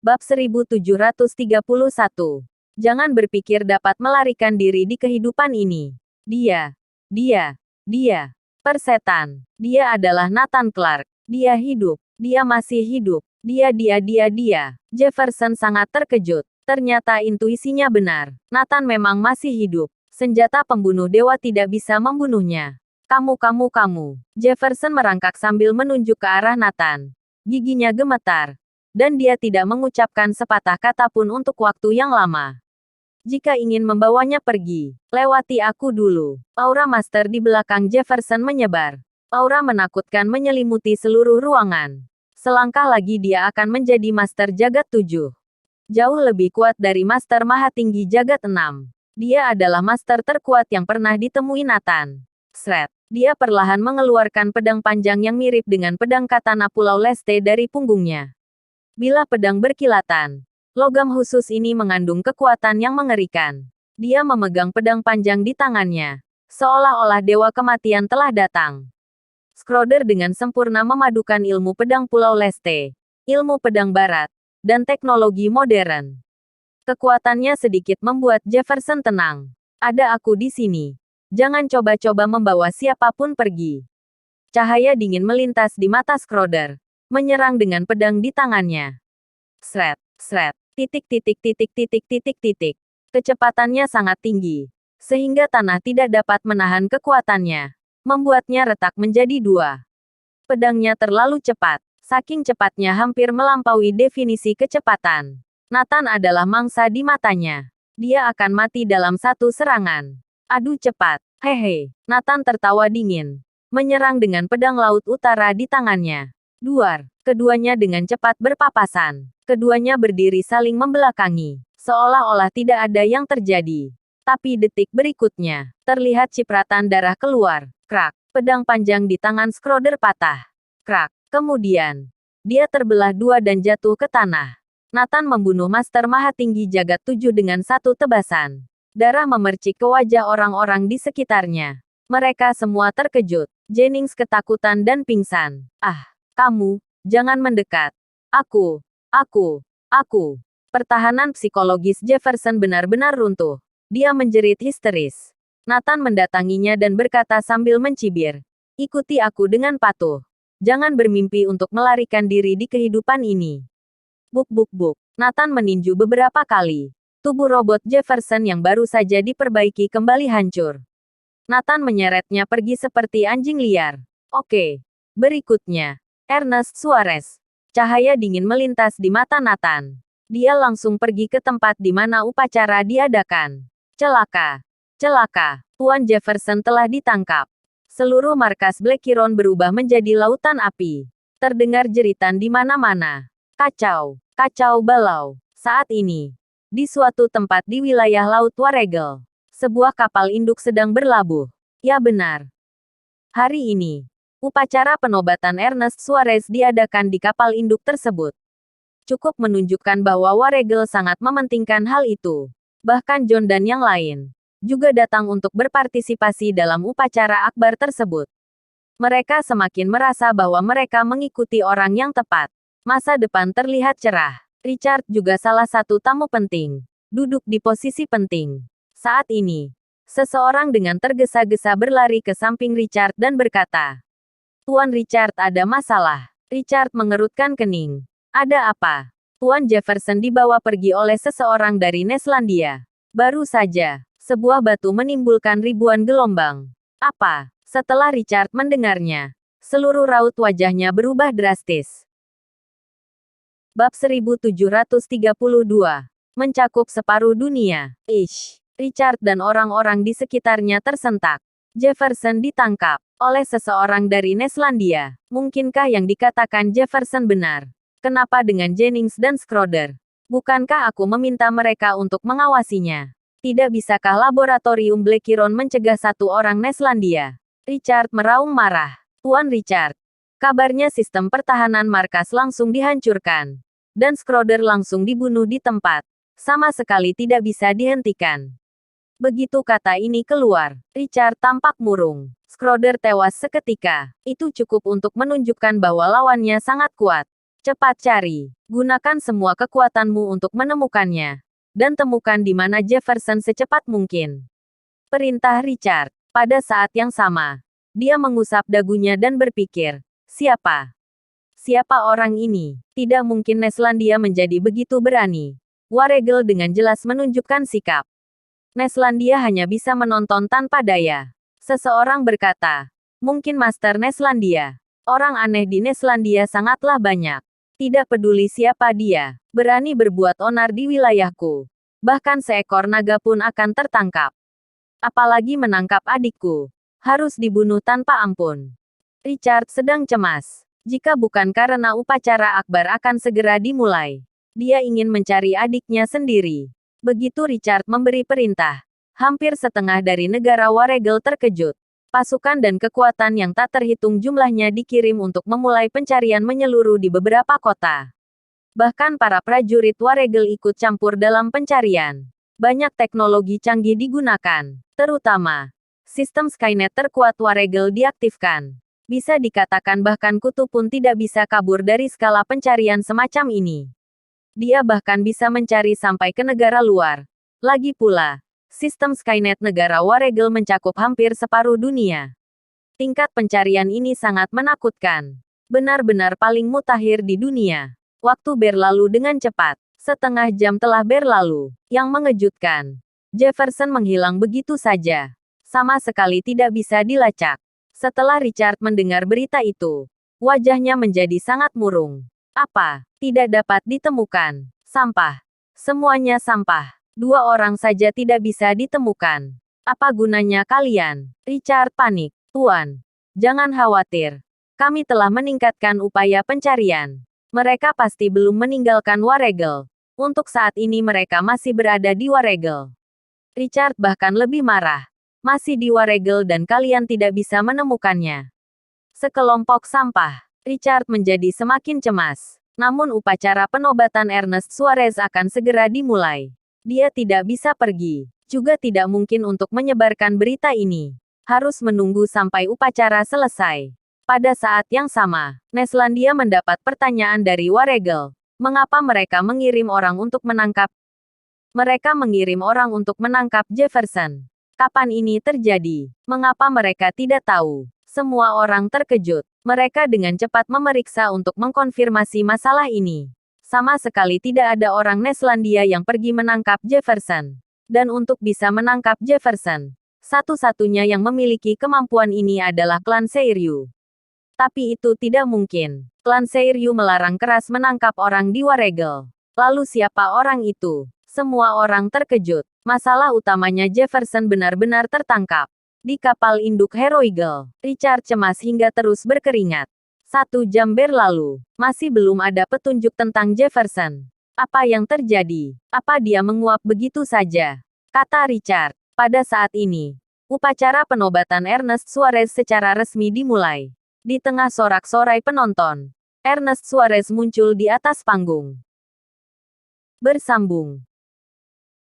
Bab 1731. Jangan berpikir dapat melarikan diri di kehidupan ini. Dia. Persetan. Dia adalah Nathan Clark. Dia hidup. Dia masih hidup. Dia. Jefferson sangat terkejut. Ternyata intuisinya benar. Nathan memang masih hidup. Senjata pembunuh dewa tidak bisa membunuhnya. Kamu. Jefferson merangkak sambil menunjuk ke arah Nathan. Giginya gemetar. Dan dia tidak mengucapkan sepatah kata pun untuk waktu yang lama. Jika ingin membawanya pergi, lewati aku dulu. Aura master di belakang Jefferson menyebar. Aura menakutkan menyelimuti seluruh ruangan. Selangkah lagi dia akan menjadi master jagat 7. Jauh lebih kuat dari master maha tinggi jagat 6. Dia adalah master terkuat yang pernah ditemui Nathan. Shred. Dia perlahan mengeluarkan pedang panjang yang mirip dengan pedang katana Pulau Leste dari punggungnya. Bilah pedang berkilatan. Logam khusus ini mengandung kekuatan yang mengerikan. Dia memegang pedang panjang di tangannya. Seolah-olah dewa kematian telah datang. Schroeder dengan sempurna memadukan ilmu pedang Pulau Leste, ilmu pedang barat, dan teknologi modern. Kekuatannya sedikit membuat Jefferson tenang. Ada aku di sini. Jangan coba-coba membawa siapapun pergi. Cahaya dingin melintas di mata Schroeder. Menyerang dengan pedang di tangannya. Shred. Kecepatannya sangat tinggi, sehingga tanah tidak dapat menahan kekuatannya, membuatnya retak menjadi 2. Pedangnya terlalu cepat, saking cepatnya hampir melampaui definisi kecepatan. Nathan adalah mangsa di matanya. Dia akan mati dalam satu serangan. Adu cepat, hehe. Nathan tertawa dingin, menyerang dengan pedang laut utara di tangannya. Duar. Keduanya dengan cepat berpapasan. Keduanya berdiri saling membelakangi. Seolah-olah tidak ada yang terjadi. Tapi detik berikutnya, terlihat cipratan darah keluar. Krak. Pedang panjang di tangan Schroeder patah. Krak. Kemudian, dia terbelah 2 dan jatuh ke tanah. Nathan membunuh Master Maha Tinggi Jagat 7 dengan satu tebasan. Darah memercik ke wajah orang-orang di sekitarnya. Mereka semua terkejut. Jennings ketakutan dan pingsan. Kamu, jangan mendekat. Aku. Pertahanan psikologis Jefferson benar-benar runtuh. Dia menjerit histeris. Nathan mendatanginya dan berkata sambil mencibir. Ikuti aku dengan patuh. Jangan bermimpi untuk melarikan diri di kehidupan ini. Buk. Nathan meninju beberapa kali. Tubuh robot Jefferson yang baru saja diperbaiki kembali hancur. Nathan menyeretnya pergi seperti anjing liar. Oke. Berikutnya. Ernest Suarez. Cahaya dingin melintas di mata Nathan. Dia langsung pergi ke tempat di mana upacara diadakan. Celaka. Tuan Jefferson telah ditangkap. Seluruh markas Blackiron berubah menjadi lautan api. Terdengar jeritan di mana-mana. Kacau balau. Saat ini, di suatu tempat di wilayah Laut Waregel, sebuah kapal induk sedang berlabuh. Ya benar. Hari ini, upacara penobatan Ernest Suarez diadakan di kapal induk tersebut. Cukup menunjukkan bahwa Waregel sangat mementingkan hal itu. Bahkan John dan yang lain juga datang untuk berpartisipasi dalam upacara akbar tersebut. Mereka semakin merasa bahwa mereka mengikuti orang yang tepat. Masa depan terlihat cerah. Richard juga salah satu tamu penting. Duduk di posisi penting. Saat ini, seseorang dengan tergesa-gesa berlari ke samping Richard dan berkata, Tuan Richard, ada masalah. Richard mengerutkan kening. Ada apa? Tuan Jefferson dibawa pergi oleh seseorang dari Neslandia. Baru saja, sebuah batu menimbulkan ribuan gelombang. Apa? Setelah Richard mendengarnya, seluruh raut wajahnya berubah drastis. Bab 1732. Mencakup separuh dunia. Richard dan orang-orang di sekitarnya tersentak. Jefferson ditangkap oleh seseorang dari Neslandia. Mungkinkah yang dikatakan Jefferson benar? Kenapa dengan Jennings dan Schroeder? Bukankah aku meminta mereka untuk mengawasinya? Tidak bisakah laboratorium Blackiron mencegah satu orang Neslandia? Richard meraung marah. Tuan Richard, kabarnya sistem pertahanan markas langsung dihancurkan. Dan Schroeder langsung dibunuh di tempat. Sama sekali tidak bisa dihentikan. Begitu kata ini keluar, Richard tampak murung. Schroeder tewas seketika. Itu cukup untuk menunjukkan bahwa lawannya sangat kuat. Cepat cari. Gunakan semua kekuatanmu untuk menemukannya. Dan temukan di mana Jefferson secepat mungkin. Perintah Richard. Pada saat yang sama, dia mengusap dagunya dan berpikir, siapa? Siapa orang ini? Tidak mungkin Neslandia menjadi begitu berani. Waregel dengan jelas menunjukkan sikap. Neslandia hanya bisa menonton tanpa daya. Seseorang berkata, mungkin Master Neslandia. Orang aneh di Neslandia sangatlah banyak. Tidak peduli siapa dia, berani berbuat onar di wilayahku. Bahkan seekor naga pun akan tertangkap. Apalagi menangkap adikku. Harus dibunuh tanpa ampun. Richard sedang cemas. Jika bukan karena upacara akbar akan segera dimulai. Dia ingin mencari adiknya sendiri. Begitu Richard memberi perintah. Hampir setengah dari negara Waregel terkejut. Pasukan dan kekuatan yang tak terhitung jumlahnya dikirim untuk memulai pencarian menyeluruh di beberapa kota. Bahkan para prajurit Waregel ikut campur dalam pencarian. Banyak teknologi canggih digunakan, terutama sistem Skynet terkuat Waregel diaktifkan. Bisa dikatakan bahkan Kutu pun tidak bisa kabur dari skala pencarian semacam ini. Dia bahkan bisa mencari sampai ke negara luar. Lagi pula, sistem Skynet negara Waregel mencakup hampir separuh dunia. Tingkat pencarian ini sangat menakutkan. Benar-benar paling mutakhir di dunia. Waktu berlalu dengan cepat. Setengah jam telah berlalu. Yang mengejutkan, Jefferson menghilang begitu saja. Sama sekali tidak bisa dilacak. Setelah Richard mendengar berita itu, wajahnya menjadi sangat murung. Apa? Tidak dapat ditemukan. Sampah. Semuanya sampah. 2 orang saja tidak bisa ditemukan. Apa gunanya kalian? Richard panik. Tuan, jangan khawatir. Kami telah meningkatkan upaya pencarian. Mereka pasti belum meninggalkan Waregel. Untuk saat ini mereka masih berada di Waregel. Richard bahkan lebih marah. Masih di Waregel dan kalian tidak bisa menemukannya. Sekelompok sampah. Richard menjadi semakin cemas. Namun upacara penobatan Ernest Suarez akan segera dimulai. Dia tidak bisa pergi. Juga tidak mungkin untuk menyebarkan berita ini. Harus menunggu sampai upacara selesai. Pada saat yang sama, Neslandia mendapat pertanyaan dari Waregel. Mengapa mereka mengirim orang untuk menangkap? Mereka mengirim orang untuk menangkap Jefferson. Kapan ini terjadi? Mengapa mereka tidak tahu? Semua orang terkejut. Mereka dengan cepat memeriksa untuk mengkonfirmasi masalah ini. Sama sekali tidak ada orang Neslandia yang pergi menangkap Jefferson. Dan untuk bisa menangkap Jefferson, satu-satunya yang memiliki kemampuan ini adalah klan Seiryu. Tapi itu tidak mungkin. Klan Seiryu melarang keras menangkap orang di Waregel. Lalu siapa orang itu? Semua orang terkejut. Masalah utamanya Jefferson benar-benar tertangkap. Di kapal induk Heroigel, Richard cemas hingga terus berkeringat. 1 jam berlalu. Masih belum ada petunjuk tentang Jefferson. Apa yang terjadi? Apa dia menguap begitu saja? Kata Richard. Pada saat ini, upacara penobatan Ernest Suarez secara resmi dimulai. Di tengah sorak-sorai penonton, Ernest Suarez muncul di atas panggung. Bersambung.